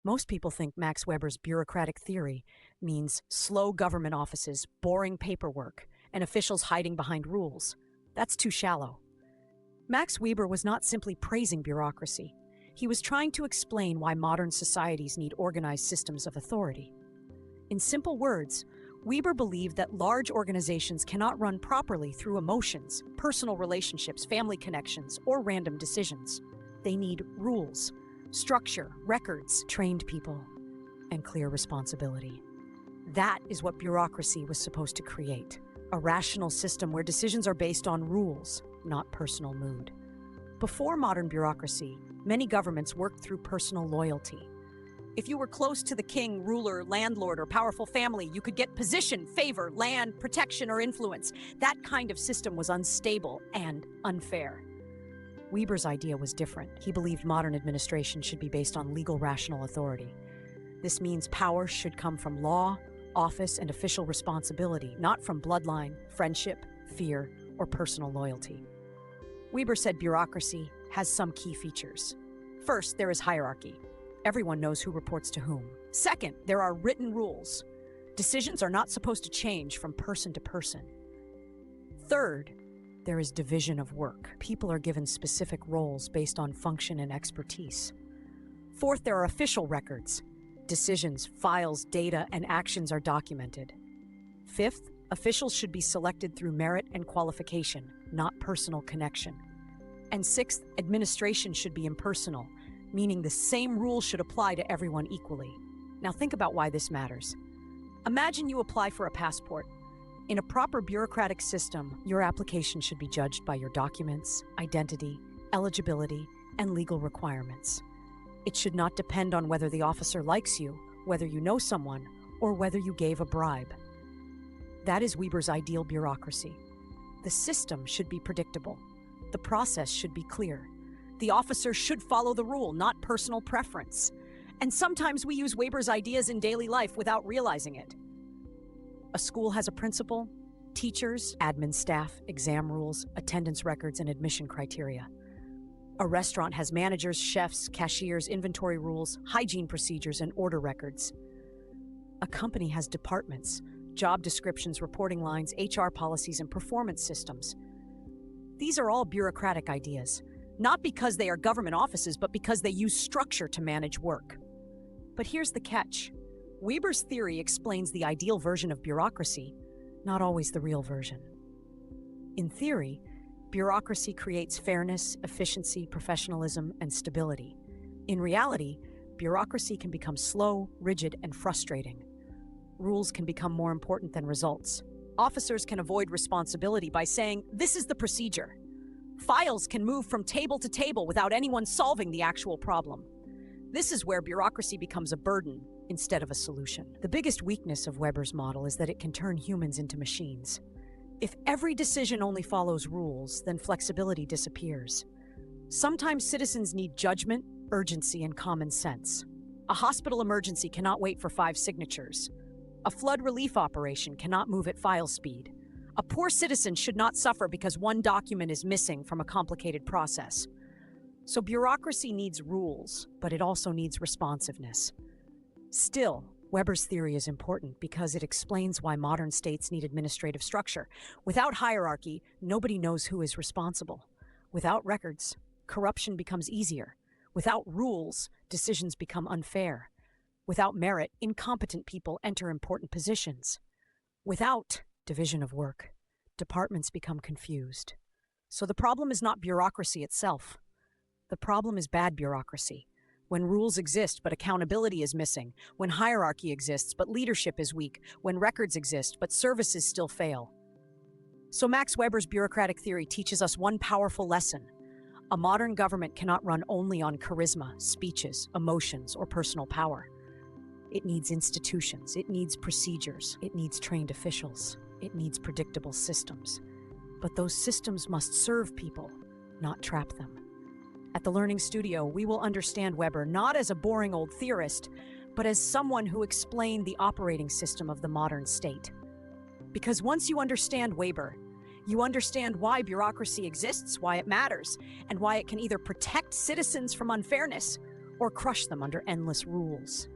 Most people think Max Weber's bureaucratic theory means slow government offices, boring paperwork, and officials hiding behind rules. That's too shallow. Max Weber was not simply praising bureaucracy. He was trying to explain why modern societies need organized systems of authority. In simple words, Weber believed that large organizations cannot run properly through emotions, personal relationships, family connections, or random decisions. They need rules, structure, records, trained people, and clear responsibility. That is what bureaucracy was supposed to create, a rational system where decisions are based on rules, not personal mood. Before modern bureaucracy, many governments worked through personal loyalty. If you were close to the king, ruler, landlord, or powerful family, you could get position, favor, land, protection, or influence. That kind of system was unstable and unfair. Weber's idea was different. He believed modern administration should be based on legal, rational authority. This means power should come from law, office, and official responsibility, not from bloodline, friendship, fear, or personal loyalty. Weber said bureaucracy has some key features. First, there is hierarchy. Everyone knows who reports to whom. Second, there are written rules. Decisions are not supposed to change from person to person. Third, there is division of work. People are given specific roles based on function and expertise. Fourth, there are official records. Decisions, files, data, and actions are documented. Fifth, officials should be selected through merit and qualification, not personal connection. And sixth, administration should be impersonal, meaning the same rules should apply to everyone equally. Now think about why this matters. Imagine you apply for a passport. In a proper bureaucratic system, your application should be judged by your documents, identity, eligibility, and legal requirements. It should not depend on whether the officer likes you, whether you know someone, or whether you gave a bribe. That is Weber's ideal bureaucracy. The system should be predictable. The process should be clear. The officer should follow the rule, not personal preference. And sometimes we use Weber's ideas in daily life without realizing it. A school has a principal, teachers, admin staff, exam rules, attendance records, and admission criteria. A restaurant has managers, chefs, cashiers, inventory rules, hygiene procedures, and order records. A company has departments, job descriptions, reporting lines, HR policies, and performance systems. These are all bureaucratic ideas, not because they are government offices, but because they use structure to manage work. But here's the catch. Weber's theory explains the ideal version of bureaucracy, not always the real version. In theory, bureaucracy creates fairness, efficiency, professionalism, and stability. In reality, bureaucracy can become slow, rigid, and frustrating. Rules can become more important than results. Officers can avoid responsibility by saying, "This is the procedure." Files can move from table to table without anyone solving the actual problem. This is where bureaucracy becomes a burden instead of a solution. The biggest weakness of Weber's model is that it can turn humans into machines. If every decision only follows rules, then flexibility disappears. Sometimes citizens need judgment, urgency, and common sense. A hospital emergency cannot wait for 5 signatures. A flood relief operation cannot move at file speed. A poor citizen should not suffer because one document is missing from a complicated process. So bureaucracy needs rules, but it also needs responsiveness. Still, Weber's theory is important because it explains why modern states need administrative structure. Without hierarchy, nobody knows who is responsible. Without records, corruption becomes easier. Without rules, decisions become unfair. Without merit, incompetent people enter important positions. Without division of work, departments become confused. So the problem is not bureaucracy itself. The problem is bad bureaucracy. When rules exist but accountability is missing, when hierarchy exists but leadership is weak, when records exist but services still fail. So Max Weber's bureaucratic theory teaches us one powerful lesson. A modern government cannot run only on charisma, speeches, emotions, or personal power. It needs institutions, it needs procedures, it needs trained officials, it needs predictable systems. But those systems must serve people, not trap them. At the Learning Studio, we will understand Weber not as a boring old theorist, but as someone who explained the operating system of the modern state. Because once you understand Weber, you understand why bureaucracy exists, why it matters, and why it can either protect citizens from unfairness or crush them under endless rules.